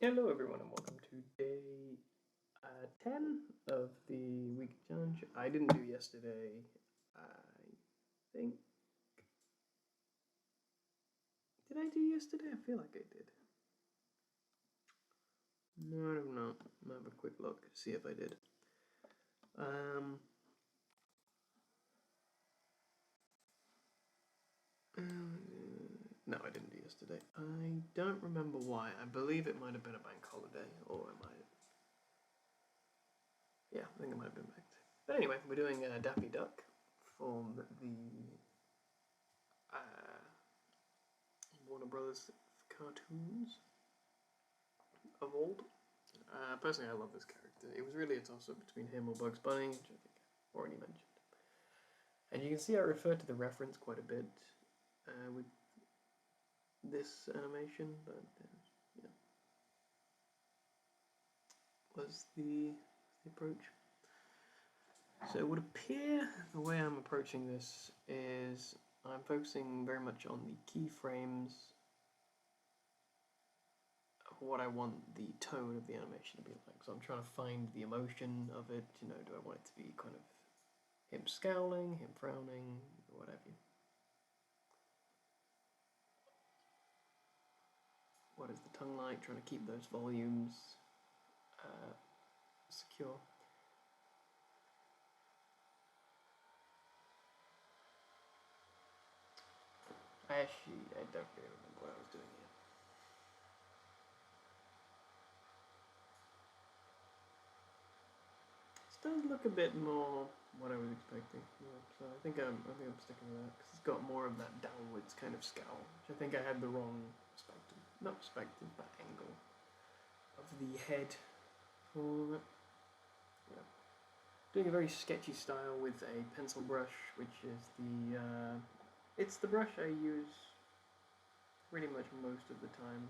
Hello everyone and welcome to day 10 of the week challenge. I didn't do yesterday, I think. Did I do yesterday? I feel like I did. No, I don't know. I'll have a quick look, see if I did. No, I didn't do yesterday. I don't remember why. I believe it might have been a bank holiday, or it might. Yeah, I think it might have been banked. But anyway, we're doing Daffy Duck from the uh, Warner Brothers cartoons of old. Personally, I love this character. It was really a toss-up between him or Bugs Bunny, which I think I already mentioned. And you can see I refer to the reference quite a bit with this animation, but yeah, was the approach. So it would appear the way I'm approaching this is I'm focusing very much on the keyframes of what I want the tone of the animation to be like. So I'm trying to find the emotion of it. You know, do I want it to be kind of him scowling, him frowning, what have you? What is the tongue like? Trying to keep those volumes secure. I don't really remember what I was doing here. This does look a bit more what I was expecting. Yeah, so I think I'm sticking with that because it's got more of that downwards kind of scowl, which I think I had the wrong perspective, not perspective, but angle of the head for it. Yeah. Doing a very sketchy style with a pencil brush, which is it's the brush I use pretty much most of the time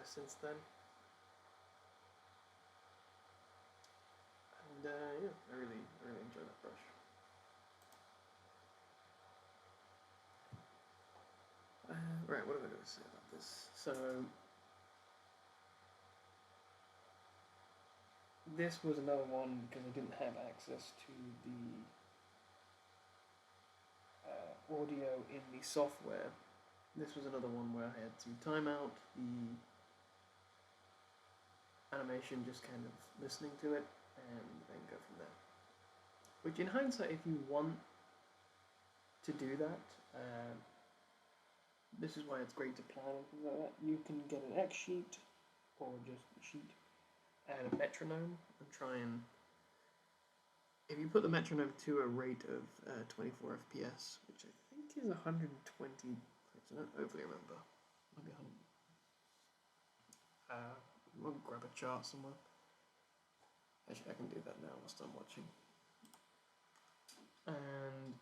since then. And yeah, I really enjoy that brush. Right, what am I going to say about this? So this was another one because I didn't have access to the audio in the software. This was another one where I had to time out the animation, just kind of listening to it, and then go from there. Which, in hindsight, if you want to do that, this is why it's great to plan and things like that. You can get an X sheet or just a sheet and a metronome and try and. If you put the metronome to a rate of 24 FPS, which I think is 120, I don't overly remember, maybe 100. We'll grab a chart somewhere. Actually, I can do that now whilst I'm watching. And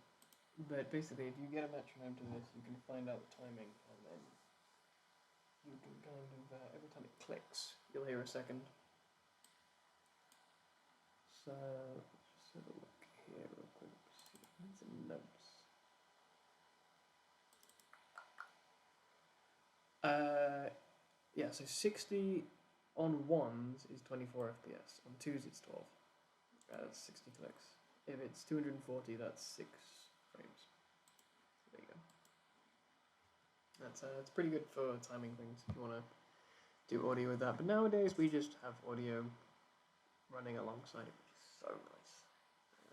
but basically, if you get a metronome to this, you can find out the timing, and then you can kind of every time it clicks, you'll hear a second. So let's just have a look here real quick. See some notes. Yeah, so 60 on ones is 24 FPS. On twos, it's 12. That's 60 clicks. If it's 240, that's 6 frames. There you go. That's pretty good for timing things if you want to do audio with that. But nowadays, we just have audio running alongside it, which is so nice.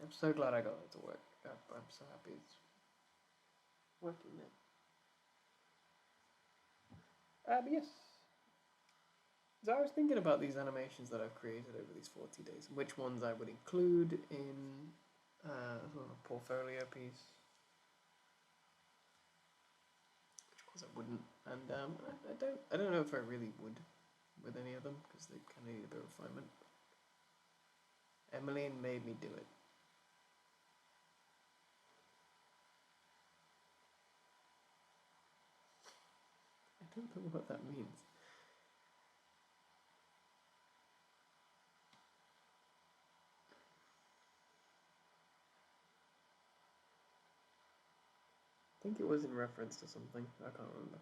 I'm so glad I got it to work. I'm so happy it's working now. But yes. So I was thinking about these animations that I've created over these 40 days, and which ones I would include in sort of a portfolio piece, which ones I wouldn't, and I don't know if I really would with any of them because they kind of need a bit of refinement. Emmeline made me do it. I don't know what that means. I think it was in reference to something. I can't remember.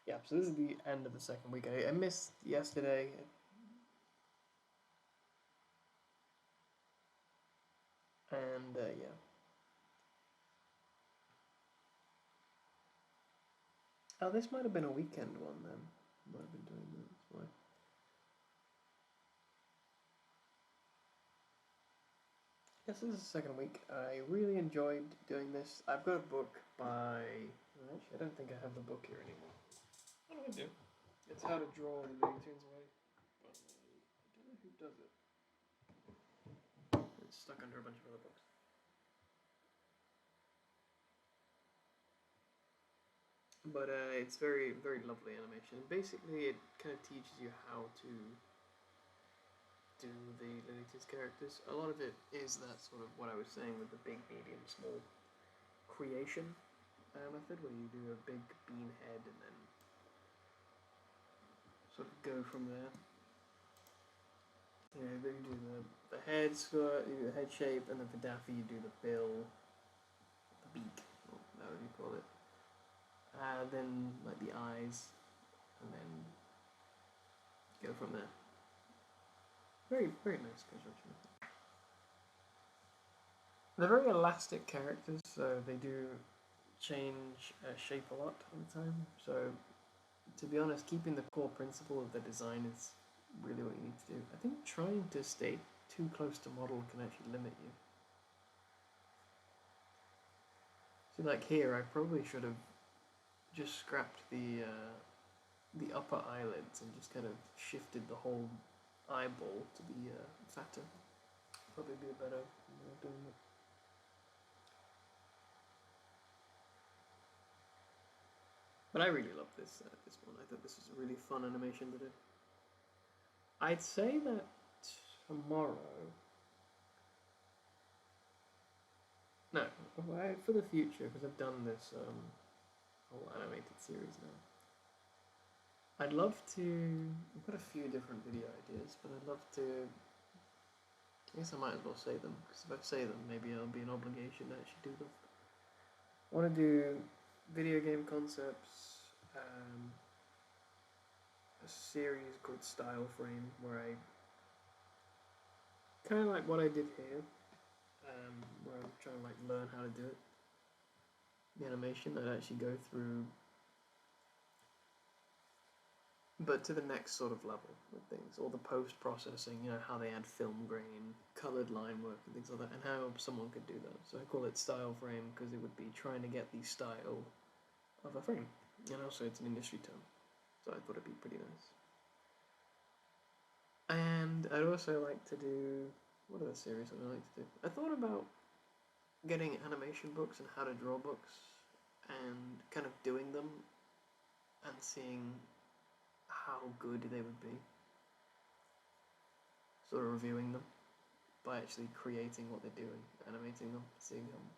Yeah, so this is the end of the second week. I missed yesterday. And yeah. Oh, this might have been a weekend one then. Might have been doing that. That's why. Yes, this is the second week. I really enjoyed doing this. I've got a book by. Actually, I don't think I have the book here anymore. What do I do? It's How to Draw the Looney Tunes Away. But I don't know who does it. It's stuck under a bunch of other books. But it's very, very lovely animation. Basically, it kind of teaches you how to do the Looney Tunes characters. A lot of it is that sort of what I was saying with the big, medium, small creation method, where you do a big bean head and then sort of go from there. Yeah, then you do the head squirt, you do the head shape, and then for Daffy you do the bill, the beak, or whatever you call it. Then like the eyes, and then go from there. Very, very nice construction. They're very elastic characters, so they do change shape a lot all the time. So, to be honest, keeping the core principle of the design is really what you need to do. I think trying to stay too close to model can actually limit you. See, like here, I probably should have just scrapped the upper eyelids and just kind of shifted the whole eyeball to be fatter. Probably be a better way of doing it. But I really love this one. I thought this was a really fun animation to do. I'd say that tomorrow. No, for the future, because I've done this whole animated series now. I'd love to. I've got a few different video ideas, but I'd love to. I guess I might as well say them, because if I say them, maybe it'll be an obligation to actually do them. I want to do video game concepts, a series called Style Frame, where I kind of like what I did here, where I'm trying to like learn how to do it. The animation, I'd actually go through, but to the next sort of level with things, all the post processing, you know, how they add film grain, colored line work, and things like that, and how someone could do that. So I call it Style Frame because it would be trying to get the style of a frame, and also it's an industry term, so I thought it'd be pretty nice. And I'd also like to do, what other series would I like to do? I thought about getting animation books and how to draw books and kind of doing them and seeing how good they would be. Sort of reviewing them by actually creating what they're doing, animating them, seeing them.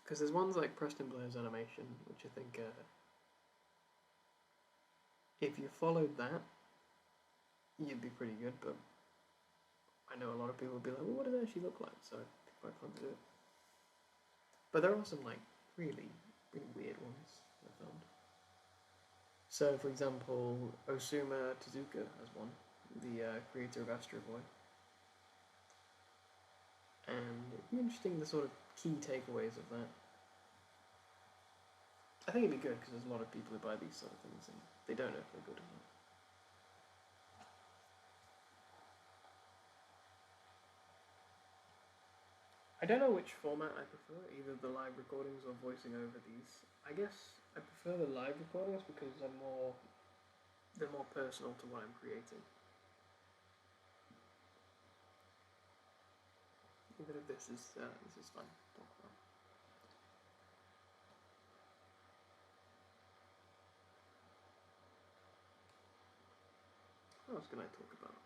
Because there's ones like Preston Blair's animation, which I think if you followed that, you'd be pretty good, but I know a lot of people would be like, well, what does it actually look like? So it'd be quite fun to do it. But there are some like really, really weird ones I found. So, for example, Osuma Tezuka has one, the creator of Astro Boy. And it'd be interesting the sort of key takeaways of that. I think it'd be good because there's a lot of people who buy these sort of things and they don't know if they're good or not. I don't know which format I prefer, either the live recordings or voicing over these. I guess I prefer the live recordings because they're more personal to what I'm creating. Even if this is fun to talk about. What else can I talk about?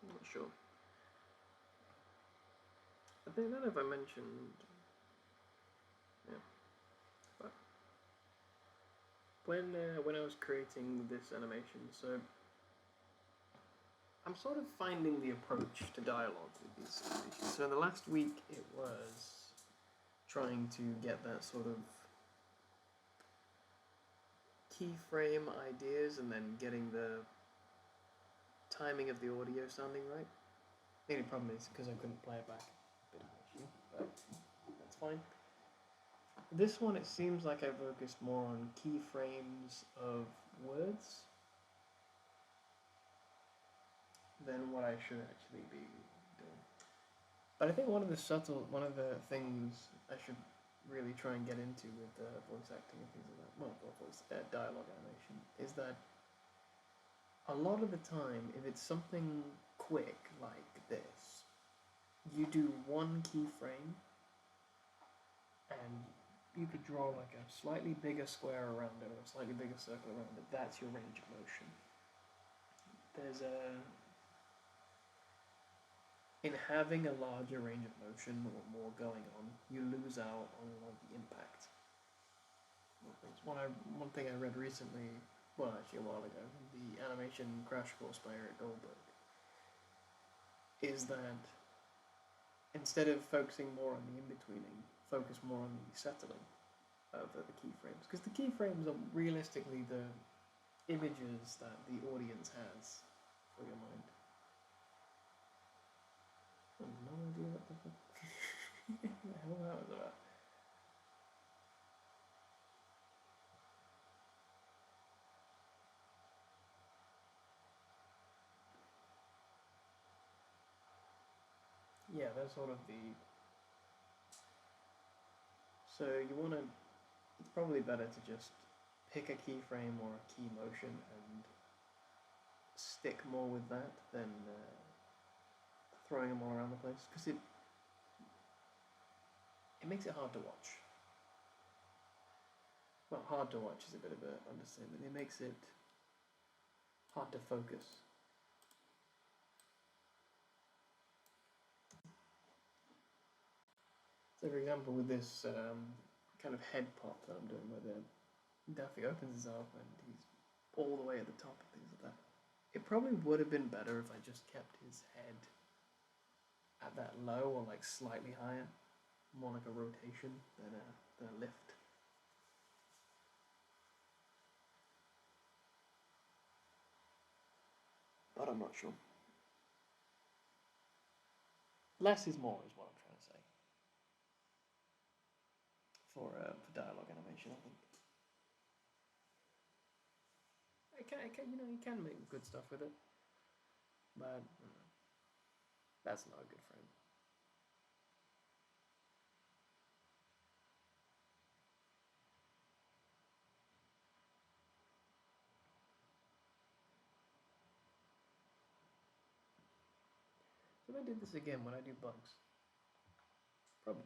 I'm not sure. I don't know if I mentioned. Yeah. But when I was creating this animation, so I'm sort of finding the approach to dialogue with these animations. So in the last week, it was trying to get that sort of keyframe ideas and then getting the timing of the audio sounding right. The only problem is because I couldn't play it back, a bit of an issue, but that's fine. This one, it seems like I focused more on keyframes of words than what I should actually be doing. But I think one of the things I should really try and get into with voice acting and things like that, well, dialogue animation, is that a lot of the time, if it's something quick like this, you do one keyframe and you could draw like a slightly bigger square around it or a slightly bigger circle around it. That's your range of motion. In having a larger range of motion or more going on, you lose out on a lot of the impact. One thing I read recently, well, actually a while ago, the animation Crash Course by Eric Goldberg, is that instead of focusing more on the in-betweening, focus more on the settling of the keyframes. Because the keyframes are realistically the images that the audience has for your mind. I have no idea what the fuck the hell that was about. Yeah, that's sort of the... So you want to... It's probably better to just pick a keyframe or a key motion and stick more with that than throwing them all around the place, because it makes it hard to watch. Well, hard to watch is a bit of an understatement. It makes it hard to focus. So, for example, with this kind of head pop that I'm doing, where Daffy opens his arm and he's all the way at the top and things like that, it probably would have been better if I just kept his head at that low or like slightly higher, more like a rotation than a lift. But I'm not sure. Less is more, is what I'm trying to say. For dialogue animation, I think. You can make good stuff with it, but that's not a good frame. So if I did this again when I do bugs, probably.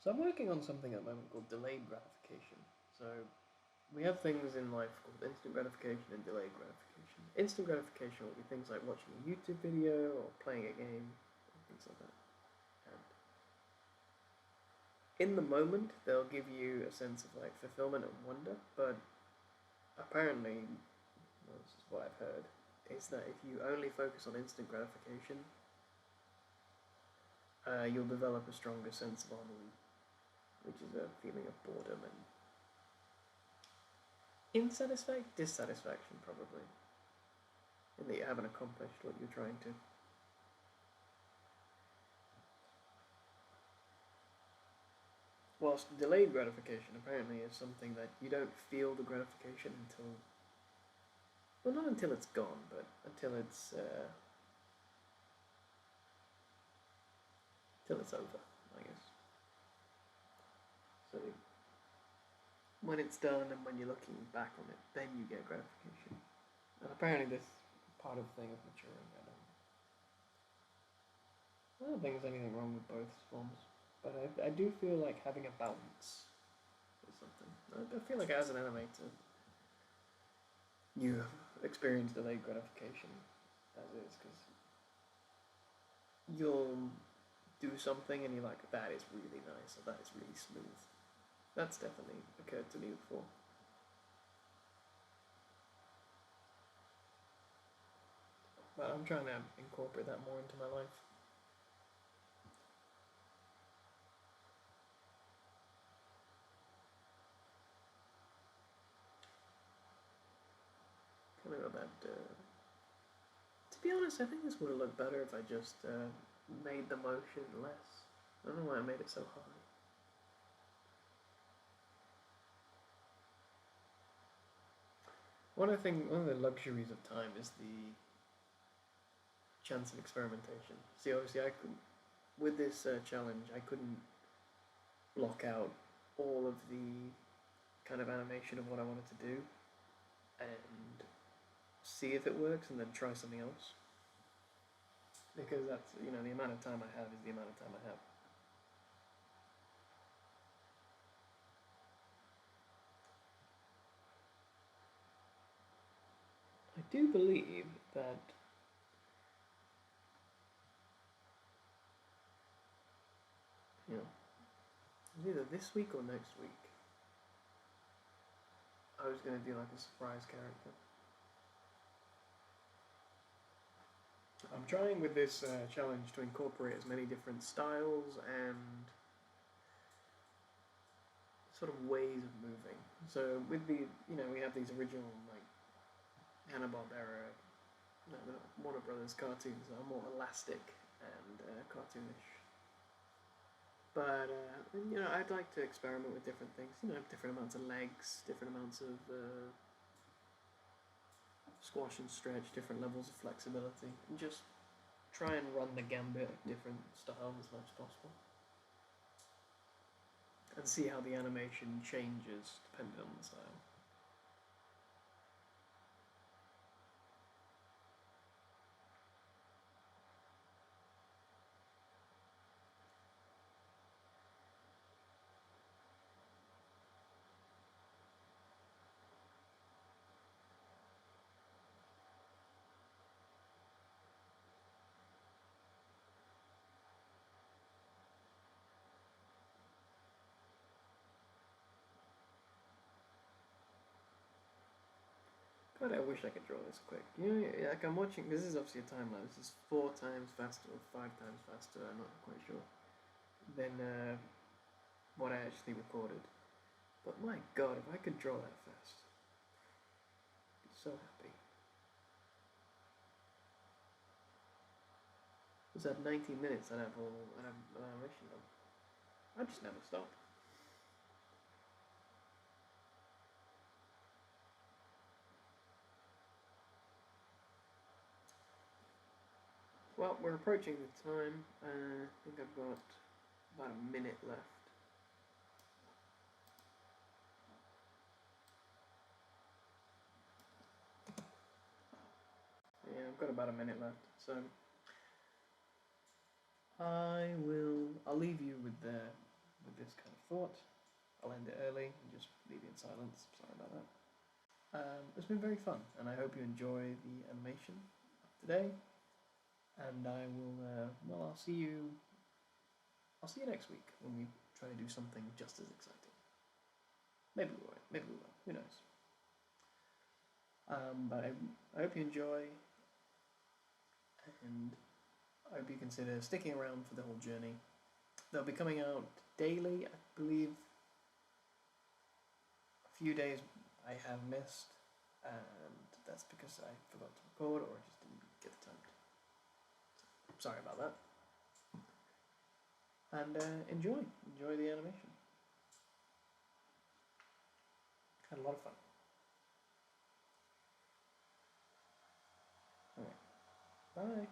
So I'm working on something at the moment called delayed gratification. So we have things in life called instant gratification and delayed gratification. Instant gratification will be things like watching a YouTube video or playing a game, or things like that. And in the moment, they'll give you a sense of like fulfillment and wonder, but apparently, well, this is what I've heard, is that if you only focus on instant gratification, you'll develop a stronger sense of ennui, which is a feeling of boredom and dissatisfaction, probably, in that you haven't accomplished what you're trying to. Whilst delayed gratification apparently is something that you don't feel the gratification until, well, not until it's gone, but until it's over, I guess. So when it's done and when you're looking back on it, then you get gratification. And apparently this part of the thing of maturing. I don't think there's anything wrong with both forms, but I do feel like having a balance is something. I feel like as an animator, you experience delayed gratification as is, because you'll do something and you're like, that is really nice, or that is really smooth. That's definitely occurred to me before. But I'm trying to incorporate that more into my life. Kind of about to be honest, I think this would have looked better if I just made the motion less. I don't know why I made it so high. One of the luxuries of time is the chance of experimentation. See, obviously, with this challenge, I couldn't block out all of the kind of animation of what I wanted to do and see if it works and then try something else. Because that's, the amount of time I have is the amount of time I have. I do believe that either this week or next week I was going to do like a surprise character. I'm trying with this challenge to incorporate as many different styles and sort of ways of moving. So with the, we have these original like Hanna-Barbera, Warner Brothers cartoons that are more elastic and cartoonish. But I'd like to experiment with different things. Different amounts of legs, different amounts of squash and stretch, different levels of flexibility, and just try and run the gambit of different styles as much as possible, and see how the animation changes depending on the style. God, I wish I could draw this quick. Like I'm watching, this is obviously a time lapse. This is 4 times faster or 5 times faster, I'm not quite sure, than what I actually recorded. But my God, if I could draw that fast, I'd be so happy. It was at 19 minutes I'd have animation done. I'd just never stop. Well, we're approaching the time. I think I've got about a minute left. Yeah, I've got about a minute left. So I'll leave you with this kind of thought. I'll end it early and just leave you in silence. Sorry about that. It's been very fun, and I hope you enjoy the animation today. And I will. I'll see you. I'll see you next week when we try to do something just as exciting. Maybe we won't. Maybe we will. Who knows? But I hope you enjoy, and I hope you consider sticking around for the whole journey. They'll be coming out daily, I believe. A few days I have missed, and that's because I forgot to record or just didn't get the time to. Sorry about that. And enjoy the animation. Had a lot of fun. Okay. Bye.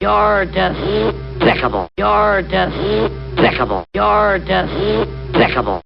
You're despicable. You're despicable. You're despicable.